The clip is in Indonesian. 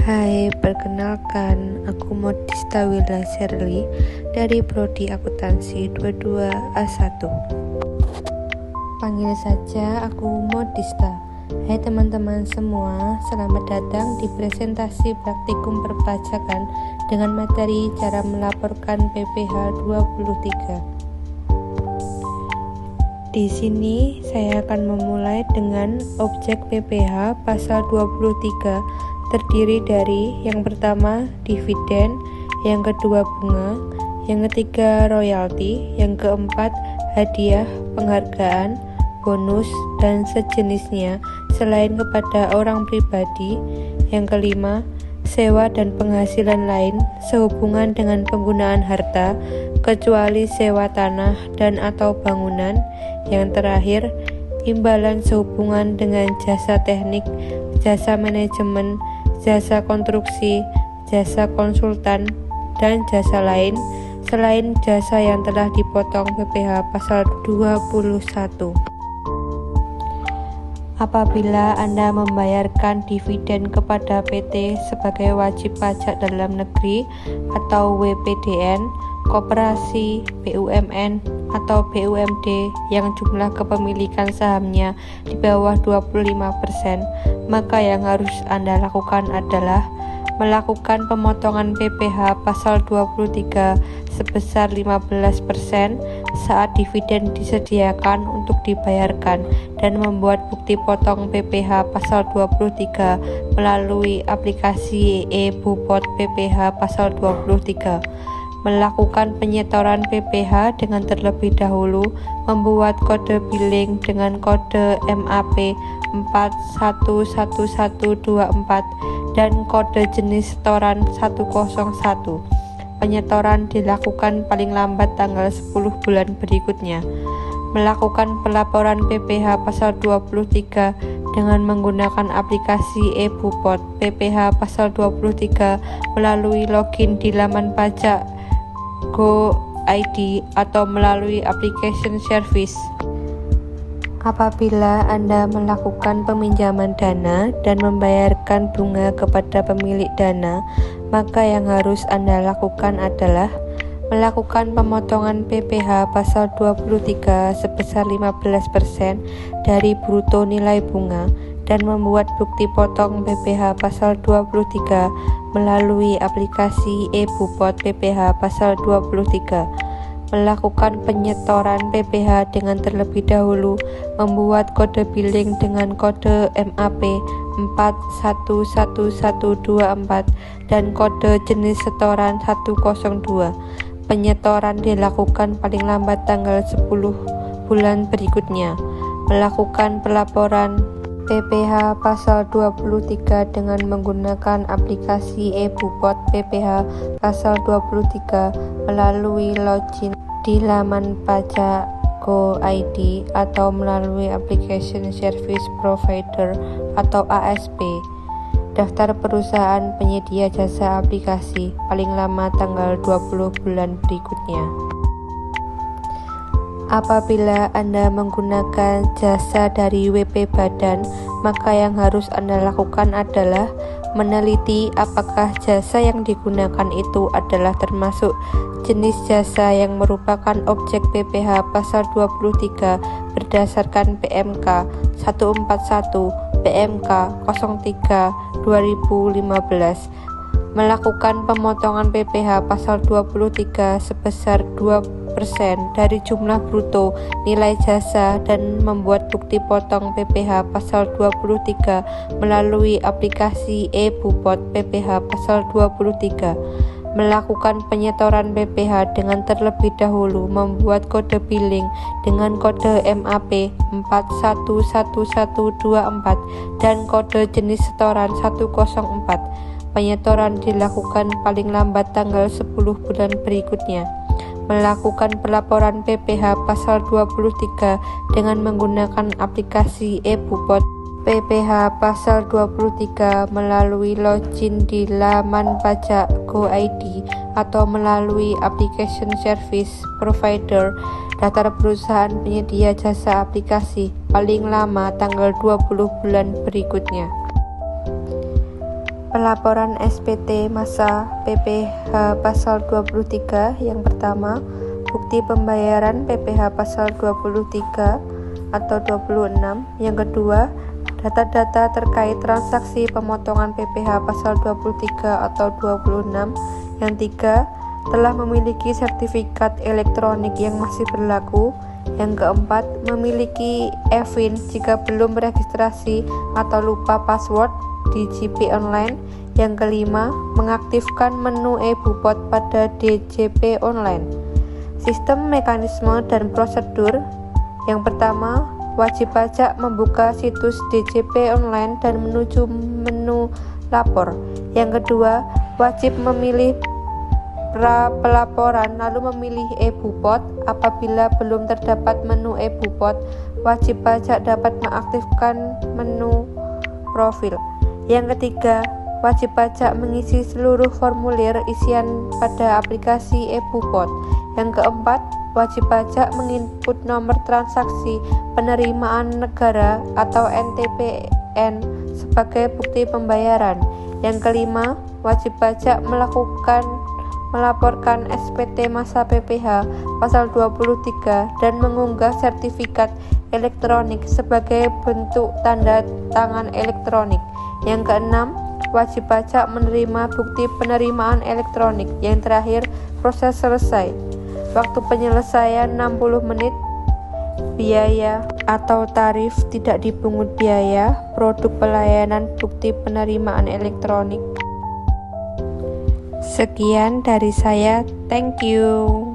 Hai, perkenalkan, aku Modista Willa Sherly dari Prodi Akuntansi 22A1. Panggil saja aku Modista. Hai teman-teman semua, selamat datang di presentasi praktikum perpajakan dengan materi cara melaporkan PPh 23. Di sini saya akan memulai dengan objek PPh pasal 23 terdiri dari yang pertama dividen, yang kedua bunga, yang ketiga royalti, yang keempat hadiah, penghargaan, bonus, dan sejenisnya selain kepada orang pribadi, yang kelima sewa dan penghasilan lain sehubungan dengan penggunaan harta kecuali sewa tanah dan atau bangunan, yang terakhir imbalan sehubungan dengan jasa teknik, jasa manajemen, jasa konstruksi, jasa konsultan, dan jasa lain selain jasa yang telah dipotong PPh pasal 21. Apabila Anda membayarkan dividen kepada PT sebagai wajib pajak dalam negeri atau WPDN, koperasi, BUMN, atau BUMD yang jumlah kepemilikan sahamnya di bawah 25%, maka yang harus Anda lakukan adalah melakukan pemotongan PPh pasal 23 sebesar 15% saat dividen disediakan untuk dibayarkan dan membuat bukti potong PPh pasal 23 melalui aplikasi e-Bupot PPh pasal 23. Melakukan penyetoran PPh dengan terlebih dahulu membuat kode billing dengan kode MAP 411124 dan kode jenis setoran 101. Penyetoran dilakukan paling lambat tanggal 10 bulan berikutnya. Melakukan pelaporan PPh pasal 23 dengan menggunakan aplikasi e-Bupot PPh pasal 23 melalui login di laman pajak Go.id atau melalui application service. Apabila Anda melakukan peminjaman dana dan membayarkan bunga kepada pemilik dana, maka yang harus Anda lakukan adalah melakukan pemotongan PPh pasal 23 sebesar 15% dari bruto nilai bunga dan membuat bukti potong PPh pasal 23 melalui aplikasi e-Bupot PPh pasal 23. Melakukan penyetoran PPh dengan terlebih dahulu membuat kode billing dengan kode MAP 411124 dan kode jenis setoran 102. Penyetoran dilakukan paling lambat tanggal 10 bulan berikutnya. Melakukan pelaporan PPh pasal 23 dengan menggunakan aplikasi e-Bupot PPh pasal 23 melalui login di laman pajak Go.id atau melalui application service provider atau ASP. Daftar perusahaan penyedia jasa aplikasi paling lama tanggal 20 bulan berikutnya. Apabila Anda menggunakan jasa dari WP Badan, maka yang harus Anda lakukan adalah meneliti apakah jasa yang digunakan itu adalah termasuk jenis jasa yang merupakan objek PPh pasal 23 berdasarkan PMK 141 PMK 03 2015. Melakukan pemotongan PPh pasal 23 sebesar 2% dari jumlah bruto nilai jasa dan membuat bukti potong PPh pasal 23 melalui aplikasi e-Bupot PPh pasal 23. Melakukan penyetoran PPh dengan terlebih dahulu membuat kode billing dengan kode MAP 411124 dan kode jenis setoran 104. Penyetoran dilakukan paling lambat tanggal 10 bulan berikutnya. Melakukan pelaporan PPh pasal 23 dengan menggunakan aplikasi e-Bupot PPh pasal 23 melalui login di laman pajak Go.id atau melalui application service provider daftar perusahaan penyedia jasa aplikasi paling lama tanggal 20 bulan berikutnya. Pelaporan SPT masa PPh pasal 23. Yang pertama, bukti pembayaran PPh pasal 23 atau 26. Yang kedua, data-data terkait transaksi pemotongan PPh pasal 23 atau 26. Yang tiga, telah memiliki sertifikat elektronik yang masih berlaku. Yang keempat, memiliki e-fin jika belum beregistrasi atau lupa password di JP Online. Yang kelima, mengaktifkan menu e-Bupot pada DJP Online. Sistem, mekanisme, dan prosedur. Yang pertama, wajib pajak membuka situs DJP Online dan menuju menu lapor. Yang kedua, wajib memilih pelaporan lalu memilih e-Bupot. Apabila belum terdapat menu e-Bupot, wajib pajak dapat mengaktifkan menu profil. Yang ketiga, wajib pajak mengisi seluruh formulir isian pada aplikasi e-Bupot. Yang keempat, wajib pajak menginput nomor transaksi penerimaan negara atau NTPN sebagai bukti pembayaran. Yang kelima, wajib pajak melaporkan SPT masa PPh pasal 23 dan mengunggah sertifikat elektronik sebagai bentuk tanda tangan elektronik. Yang keenam, wajib pajak menerima bukti penerimaan elektronik. Yang terakhir, proses selesai. Waktu penyelesaian 60 menit. Biaya atau tarif tidak dipungut biaya. Produk pelayanan bukti penerimaan elektronik. Sekian dari saya. Thank you.